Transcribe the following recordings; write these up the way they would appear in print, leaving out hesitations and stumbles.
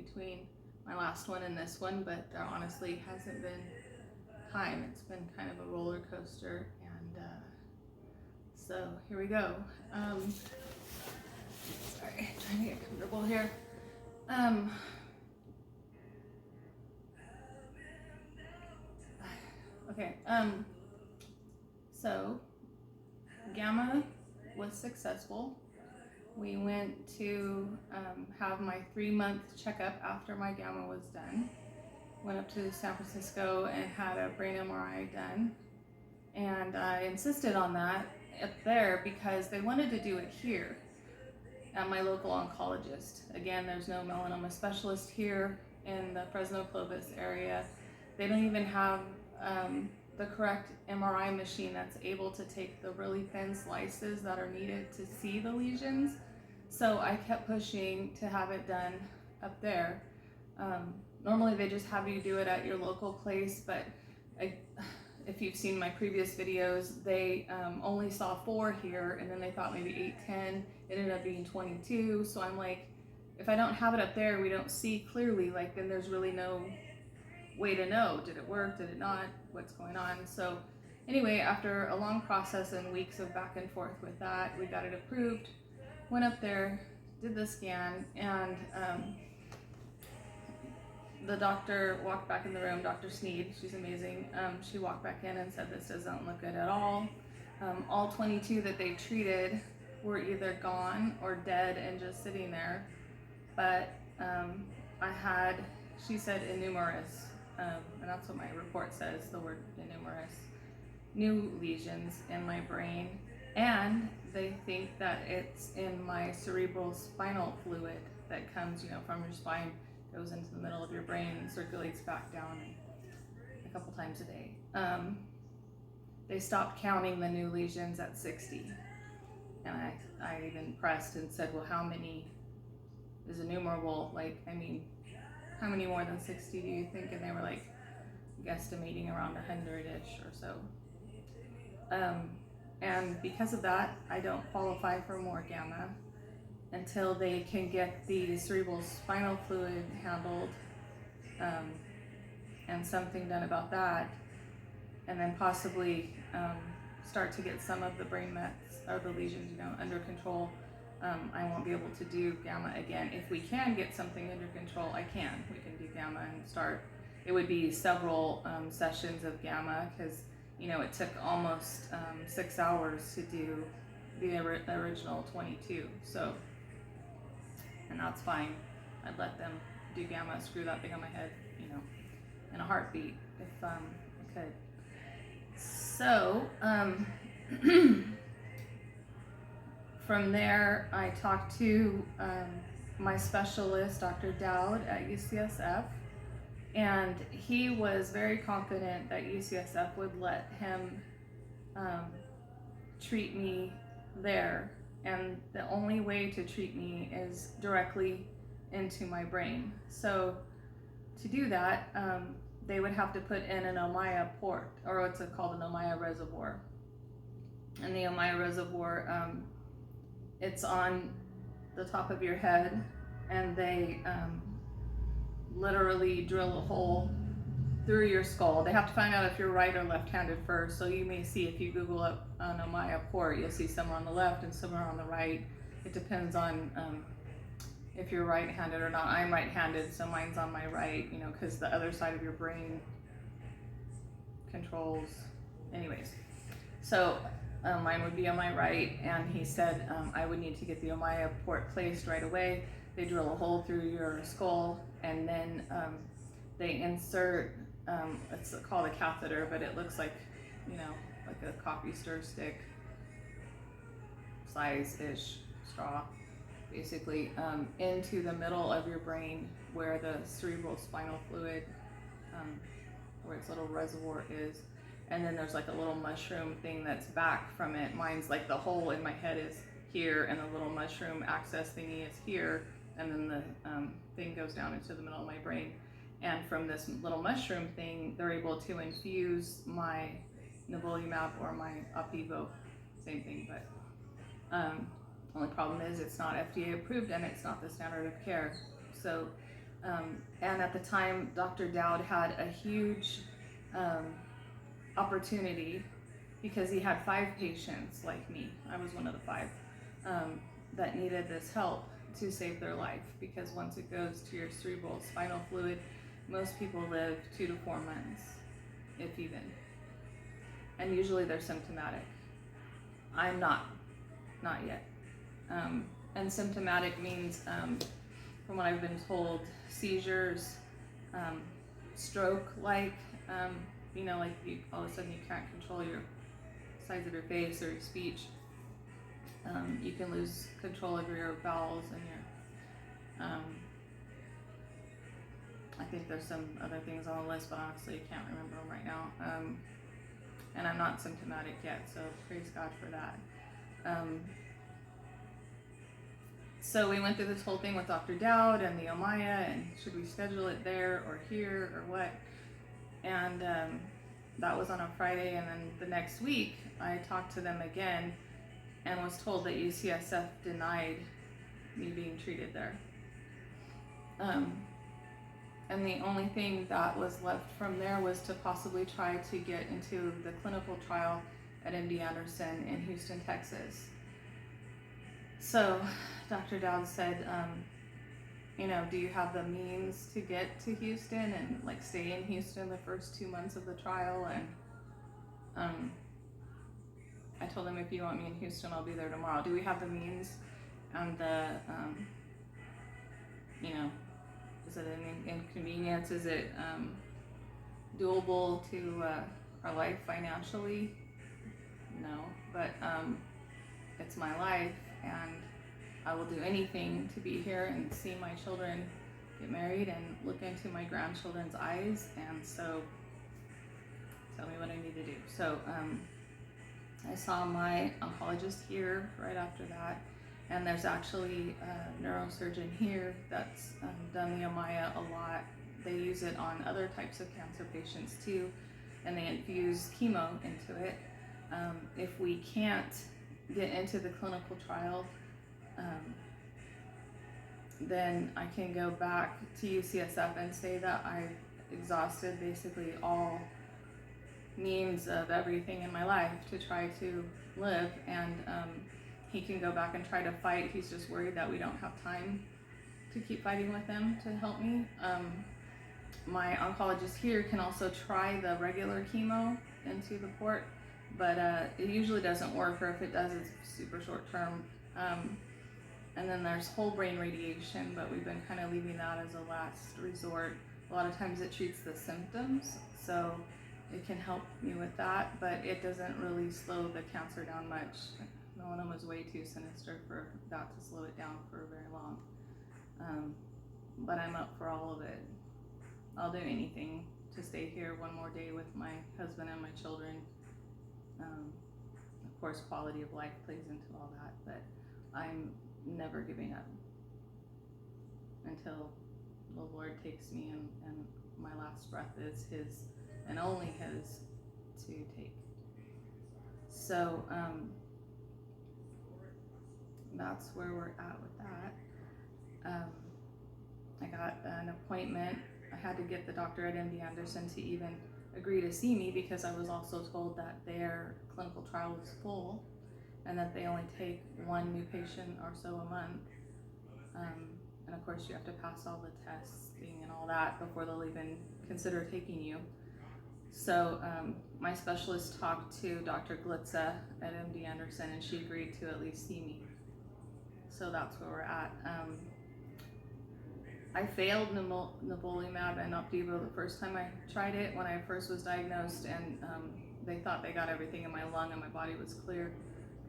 between my last one and this one, but there honestly hasn't been time. It's been kind of a roller coaster, and so here we go. Sorry, trying to get comfortable here. Okay, so Gamma was successful. We went to have my 3-month checkup after my Gamma was done. Went up to San Francisco and had a brain MRI done. And I insisted on that up there because they wanted to do it here at my local oncologist. Again, there's no melanoma specialist here in the Fresno Clovis area. They don't even have the correct MRI machine that's able to take the really thin slices that are needed to see the lesions. So I kept pushing to have it done up there. Normally they just have you do it at your local place, but if you've seen my previous videos, they only saw 4 here, and then they thought maybe 8, 10. It ended up being 22. So I'm like, if I don't have it up there, we don't see clearly, like, then there's really no way to know, did it work, did it not, what's going on. So anyway, after a long process and weeks of back and forth with that, we got it approved, went up there, did the scan, and the doctor walked back in the room, Dr. Sneed, she's amazing. She walked back in and said, this doesn't look good at all. All 22 that they treated were either gone or dead and just sitting there. But I had, she said, innumerous, and that's what my report says, the word innumerous, new lesions in my brain. And they think that it's in my cerebral spinal fluid that comes, from your spine, goes into the middle of your brain and circulates back down a couple times a day. They stopped counting the new lesions at 60. And I even pressed and said, well, how many is innumerable? Like, I mean, how many more than 60 do you think? And they were like, guesstimating around 100-ish or so. And because of that, I don't qualify for more Gamma until they can get the cerebral spinal fluid handled, and something done about that, and then possibly start to get some of the brain mets or the lesions, under control. I won't be able to do Gamma again. If we can get something under control, we can do Gamma and start. It would be several sessions of Gamma, because it took almost 6 hours to do the original 22. So, and that's fine. I'd let them do Gamma, screw that thing on my head, in a heartbeat if I could. So, from there, I talked to my specialist, Dr. Dowd at UCSF, and he was very confident that UCSF would let him treat me there. And the only way to treat me is directly into my brain. So to do that, they would have to put in an Ommaya port, or what's it called, an Ommaya reservoir. And the Ommaya reservoir, it's on the top of your head, and they literally drill a hole through your skull. They have to find out if you're right or left-handed first. So you may see, if you Google up an Ommaya port, you'll see some on the left and some on the right. It depends on if you're right-handed or not. I'm right-handed, so mine's on my right, because the other side of your brain controls, anyways. So mine would be on my right, and he said I would need to get the Ommaya port placed right away. They drill a hole through your skull, and then they insert, it's called a catheter, but it looks like, like a coffee stir stick size-ish straw, basically, into the middle of your brain where the cerebral spinal fluid, where its little reservoir is. And then there's like a little mushroom thing that's back from it. Mine's like the hole in my head is here, and the little mushroom access thingy is here, and then the thing goes down into the middle of my brain. And from this little mushroom thing, they're able to infuse my nivolumab or my Opdivo, same thing, but only problem is it's not FDA approved and it's not the standard of care. So And at the time, Dr. Dowd had a huge opportunity because he had 5 patients like me. I was one of the 5 that needed this help to save their life, because once it goes to your cerebral spinal fluid, most people live 2 to 4 months, if even. And usually they're symptomatic. I'm not yet. And symptomatic means, from what I've been told, seizures, stroke-like, like you, all of a sudden you can't control your size of your face or your speech. You can lose control of your bowels and your, I think there's some other things on the list, but honestly I can't remember them right now. And I'm not symptomatic yet, so praise God for that. So we went through this whole thing with Dr. Dowd and the Ommaya, and should we schedule it there or here or what? And that was on a Friday, and then the next week I talked to them again and was told that UCSF denied me being treated there. And the only thing that was left from there was to possibly try to get into the clinical trial at MD Anderson in Houston, Texas. So Dr. Dowd said, do you have the means to get to Houston and like stay in Houston the first 2 months of the trial? And I told him, if you want me in Houston, I'll be there tomorrow. Do we have the means and the, is it an inconvenience? Is it doable to our life financially? No, but it's my life, and I will do anything to be here and see my children get married and look into my grandchildren's eyes. And so tell me what I need to do. So I saw my oncologist here right after that, and there's actually a neurosurgeon here that's done the Ommaya a lot. They use it on other types of cancer patients too, and they infuse chemo into it. If we can't get into the clinical trial, then I can go back to UCSF and say that I've exhausted basically all means of everything in my life to try to live, and he can go back and try to fight. He's just worried that we don't have time to keep fighting with him to help me. My oncologist here can also try the regular chemo into the port, but it usually doesn't work, or if it does, it's super short term. And then there's whole brain radiation, but we've been kind of leaving that as a last resort. A lot of times it treats the symptoms, so it can help me with that, but it doesn't really slow the cancer down much. Melanoma is way too sinister for that to slow it down for very long. But I'm up for all of it. I'll do anything to stay here one more day with my husband and my children. Of course, quality of life plays into all that, but I'm never giving up until the Lord takes me, and my last breath is His and only His to take. So that's where we're at with that. I got an appointment. I had to get the doctor at MD Anderson to even agree to see me, because I was also told that their clinical trial was full and that they only take 1 new patient or so a month. And of course you have to pass all the testing and all that before they'll even consider taking you. So my specialist talked to Dr. Glitza at MD Anderson, and she agreed to at least see me. So that's where we're at. I failed nivolumab and Opdivo the first time I tried it when I first was diagnosed, and they thought they got everything in my lung and my body was clear.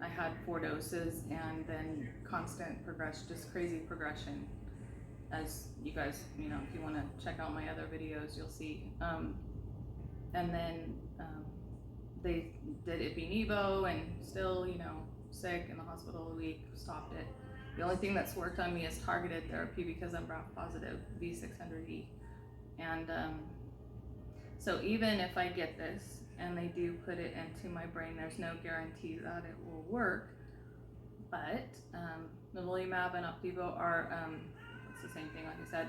I had 4 doses and then constant progression, just crazy progression. As you guys, if you want to check out my other videos, you'll see. And then they did Ipi-Nivo, and still, sick in the hospital a week, stopped it. The only thing that's worked on me is targeted therapy, because I'm BRAF positive, V600E. And so even if I get this and they do put it into my brain, there's no guarantee that it will work. But nivolumab and Opdivo are, it's the same thing, like I said,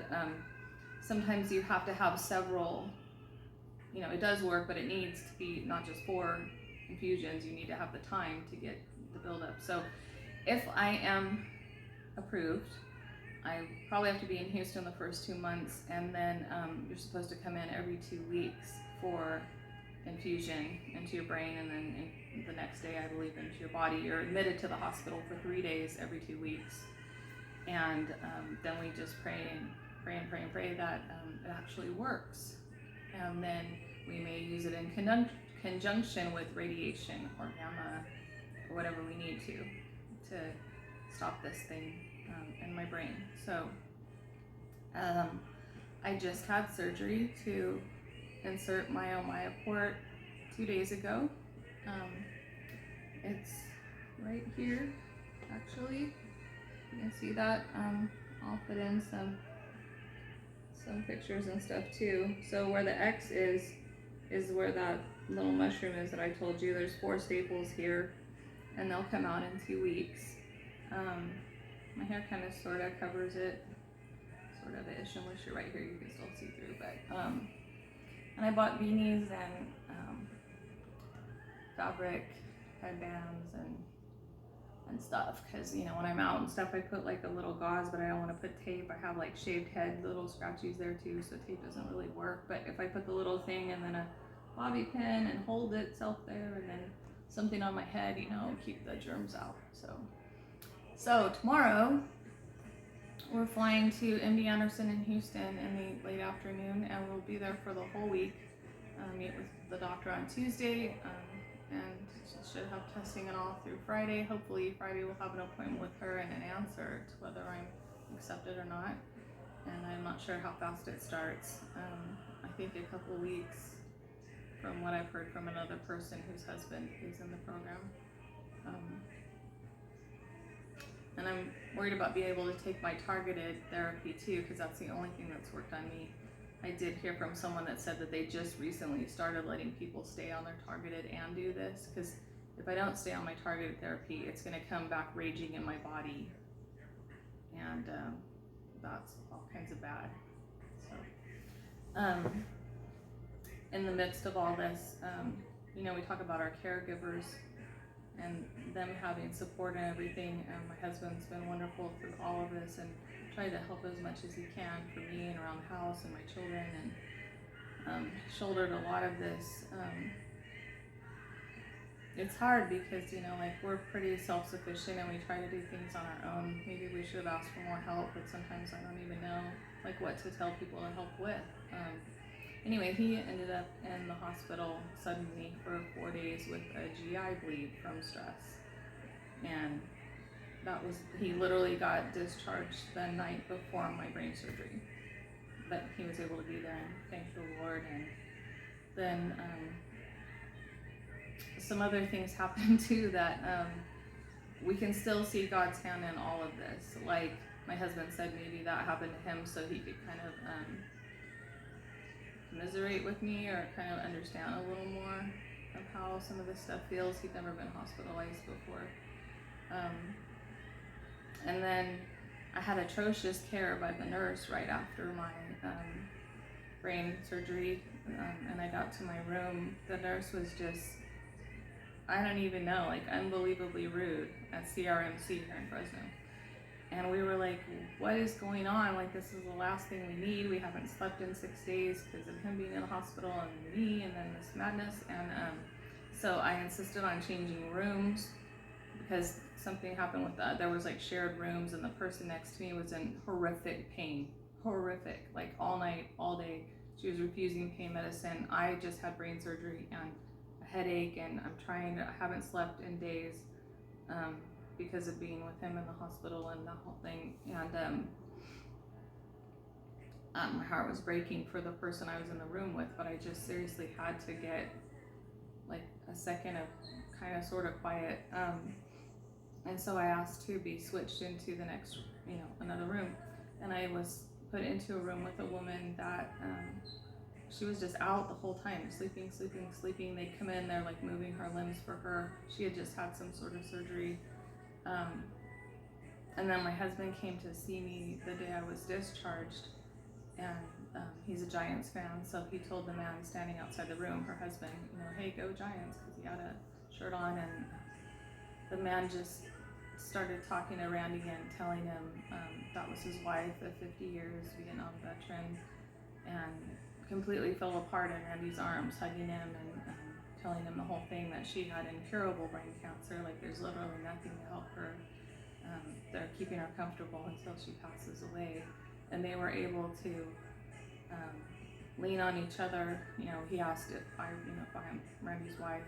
sometimes you have to have several, you know, it does work, but it needs to be not just 4 infusions. You need to have the time to get the buildup. So if I am approved, I probably have to be in Houston the first 2 months, and then you're supposed to come in every 2 weeks for infusion into your brain, and then the next day, I believe, into your body. You're admitted to the hospital for 3 days every 2 weeks, and then we just pray that it actually works, and then we may use it in conjunction with radiation or gamma or whatever we need to stop this thing in my brain. So I just had surgery to insert my Ommaya port 2 days ago. It's right here, actually. You can see that. I'll put in some pictures and stuff too. So where the X is where that little mushroom is that I told you. There's 4 staples here, and they'll come out in 2 weeks. My hair kind of sort of covers it, sort of ish, unless you're right here, you can still see through. But and I bought beanies and fabric headbands and stuff, because you know, when I'm out and stuff, I put like a little gauze, but I don't want to put tape. I have like shaved head little scratchies there too, so tape doesn't really work. But if I put the little thing and then a bobby pin and hold itself there, and then something on my head, you know, keep the germs out. So tomorrow we're flying to MD Anderson in Houston in the late afternoon, and we'll be there for the whole week. Meet with the doctor on Tuesday, and should have testing and all through Friday. Hopefully Friday we'll have an appointment with her and an answer to whether I'm accepted or not. And I'm not sure how fast it starts. I think a couple weeks, from what I've heard from another person whose husband is in the program. And I'm worried about being able to take my targeted therapy too, because that's the only thing that's worked on me. I did hear from someone that said that they just recently started letting people stay on their targeted and do this, because if I don't stay on my targeted therapy, it's going to come back raging in my body, and that's all kinds of bad. So in the midst of all this, you know, we talk about our caregivers and them having support and everything. My husband's been wonderful through all of this, and tried to help as much as he can for me and around the house and my children, and shouldered a lot of this. It's hard because, you know, like, we're pretty self-sufficient and we try to do things on our own. Maybe we should have asked for more help, but sometimes I don't even know like what to tell people to help with. Anyway, he ended up in the hospital suddenly for 4 days with a GI bleed from stress, and that was, he literally got discharged the night before my brain surgery, but he was able to be there, and thank the Lord. And then some other things happened too, that we can still see God's hand in all of this. Like, my husband said maybe that happened to him so he could kind of commiserate with me, or kind of understand a little more of how some of this stuff feels. He'd never been hospitalized before. And then I had atrocious care by the nurse right after my brain surgery, and I got to my room. The nurse was just, I don't even know, like, unbelievably rude at CRMC here in Fresno. And we were like, what is going on? Like, this is the last thing we need. We haven't slept in 6 days because of him being in the hospital, and me, and then this madness. And so I insisted on changing rooms, because something happened with that. There was like shared rooms, and the person next to me was in horrific pain. Horrific, like all night, all day. She was refusing pain medicine. I just had brain surgery and a headache, and I haven't slept in days because of being with him in the hospital and that whole thing. And my heart was breaking for the person I was in the room with, but I just seriously had to get like a second of kind of sort of quiet. And so I asked to be switched into the next, you know, another room. And I was put into a room with a woman that she was just out the whole time, sleeping. They'd come in, they're like moving her limbs for her. She had just had some sort of surgery. And then my husband came to see me the day I was discharged, and he's a Giants fan, so he told the man standing outside the room, her husband, hey, go Giants, because he had a shirt on, and the man just started talking to Randy and telling him that was his wife, a 50 years Vietnam veteran, and completely fell apart in Randy's arms, hugging him and telling him the whole thing, that she had incurable brain cancer, like there's literally nothing to help her. They're keeping her comfortable until she passes away. And they were able to lean on each other. He asked if I'm Randy's wife,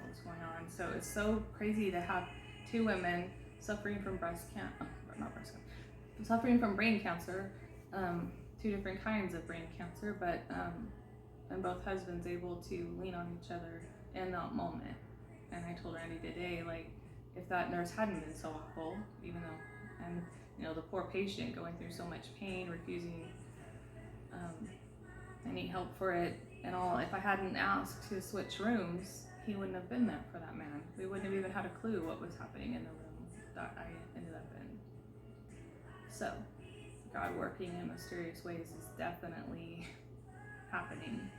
what's going on. So it's so crazy to have two women suffering from suffering from brain cancer, two different kinds of brain cancer, but and both husbands able to lean on each other in that moment. And I told Randy today, like, if that nurse hadn't been so awful, even though, and the poor patient going through so much pain, refusing any help for it and all, if I hadn't asked to switch rooms, he wouldn't have been there for that man. We wouldn't have even had a clue what was happening in the room that I ended up in. So, God working in mysterious ways is definitely happening.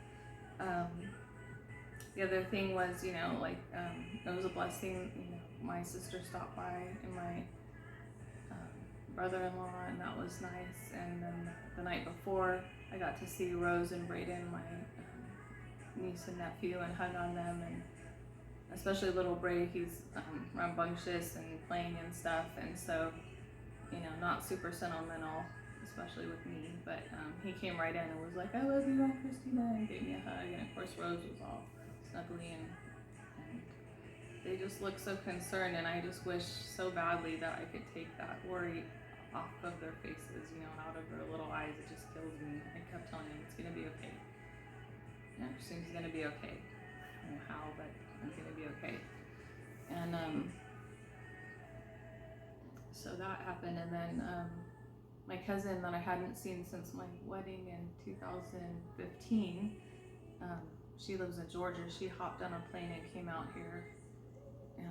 The other thing was, it was a blessing. My sister stopped by and my brother-in-law, and that was nice. And then the night before, I got to see Rose and Brayden, my niece and nephew, and hug on them. And especially little Bray, he's rambunctious and playing and stuff, and so, not super sentimental, especially with me, but he came right in and was like, I love you, Aunt Christina, and gave me a hug. And of course Rose was all snuggly, and they just looked so concerned, and I just wish so badly that I could take that worry off of their faces, out of their little eyes. It just kills me. I kept telling them, it's gonna be okay. Everything's gonna be okay. I don't know how, but it's gonna be okay. And so that happened, and then my cousin that I hadn't seen since my wedding in 2015, she lives in Georgia. She hopped on a plane and came out here, and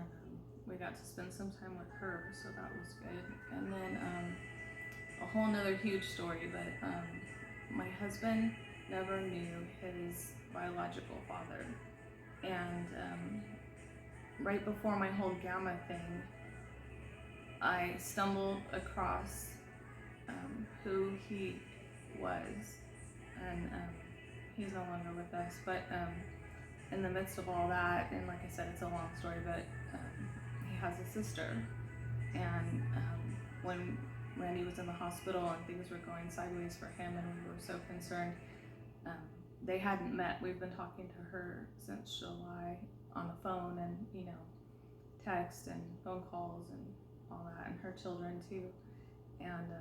we got to spend some time with her, so that was good. And then a whole nother huge story, but my husband never knew his biological father, and right before my whole gamma thing, I stumbled across who he was, and he's no longer with us, but in the midst of all that, and like I said, it's a long story, but he has a sister, and when Randy was in the hospital and things were going sideways for him and we were so concerned, they hadn't met. We've been talking to her since July on the phone, and text and phone calls and all that, and her children too, and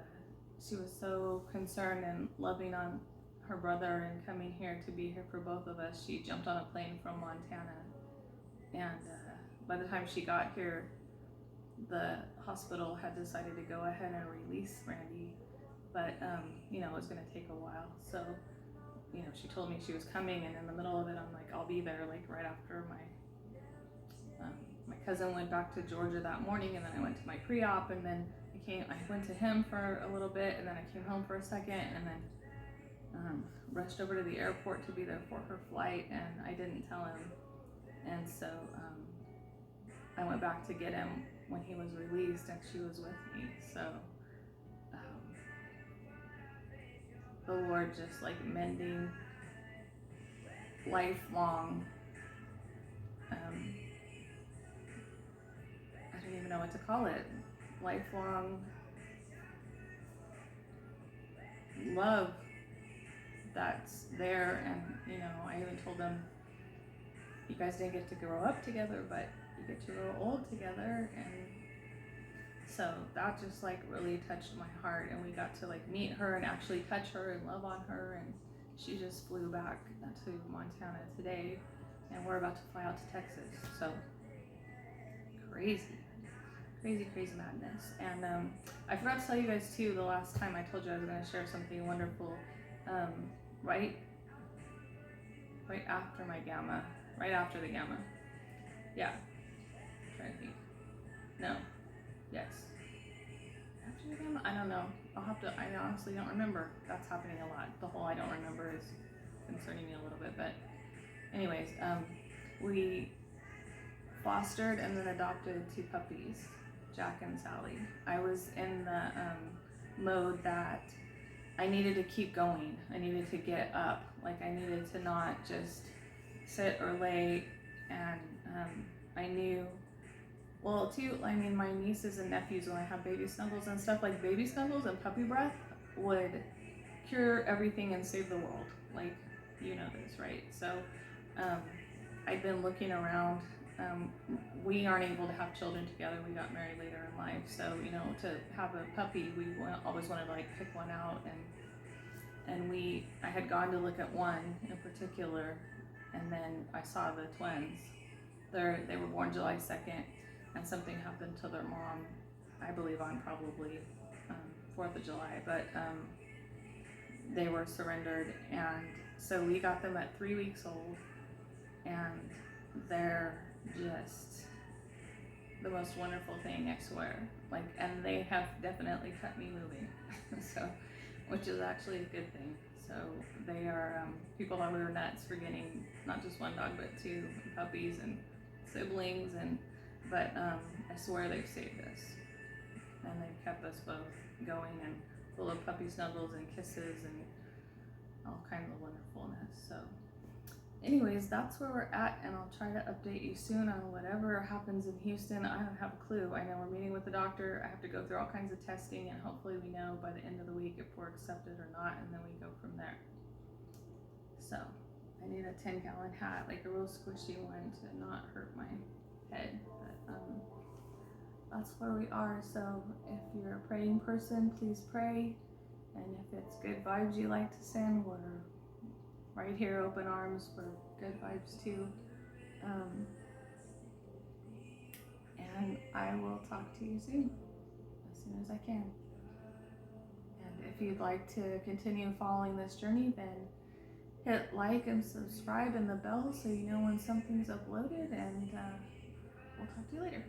she was so concerned and loving on her brother and coming here to be here for both of us. She jumped on a plane from Montana, and by the time she got here, the hospital had decided to go ahead and release Randy, but it was going to take a while. So she told me she was coming, and in the middle of it, I'm like, I'll be there, like right after my cousin went back to Georgia that morning, and then I went to my pre-op, and then I went to him for a little bit, and then I came home for a second, and then rushed over to the airport to be there for her flight, and I didn't tell him, and so I went back to get him when he was released, and she was with me. So the Lord just like mending lifelong, I don't even know what to call it, lifelong love that's there. And I even told them, you guys didn't get to grow up together, but you get to grow old together. And so that just like really touched my heart, and we got to like meet her and actually touch her and love on her, and she just flew back to Montana today, and we're about to fly out to Texas. So crazy madness. And I forgot to tell you guys too, the last time I told you I was going to share something wonderful, right after my gamma, right after the gamma, yeah, I'm trying to think, no, yes, after the gamma, I don't know. I honestly don't remember. That's happening a lot. The whole I don't remember is concerning me a little bit. But anyways, we fostered and then adopted 2 puppies, Jack and Sally. I was in the mode that I needed to keep going. I needed to get up. Like I needed to not just sit or lay. And I knew, well, too, I mean, my nieces and nephews, when I have baby snuggles and stuff, like baby snuggles and puppy breath would cure everything and save the world. Like, you know this, right? So I've been looking around. We aren't able to have children together. We got married later in life. So, you know, to have a puppy, we always wanted to like pick one out. And I had gone to look at one in particular, and then I saw the twins. They were born July 2nd, and something happened to their mom, I believe on probably 4th of July, but they were surrendered. And so we got them at 3 weeks old, and they're just the most wonderful thing, I swear. Like, and they have definitely kept me moving, so, which is actually a good thing. So they are, people thought we were nuts for getting not just 1 dog, but 2 puppies and siblings, but I swear they've saved us, and they've kept us both going and full of puppy snuggles and kisses and all kinds of wonderfulness. So anyways, that's where we're at, and I'll try to update you soon on whatever happens in Houston. I don't have a clue. I know we're meeting with the doctor. I have to go through all kinds of testing, and hopefully we know by the end of the week if we're accepted or not, and then we go from there. So I need a 10-gallon hat, like a real squishy one to not hurt my head. But that's where we are. So if you're a praying person, please pray. And if it's good vibes you like to send, we're right here, open arms for good vibes too. And I will talk to you soon as I can. And if you'd like to continue following this journey, then hit like and subscribe and the bell so you know when something's uploaded, and we'll talk to you later.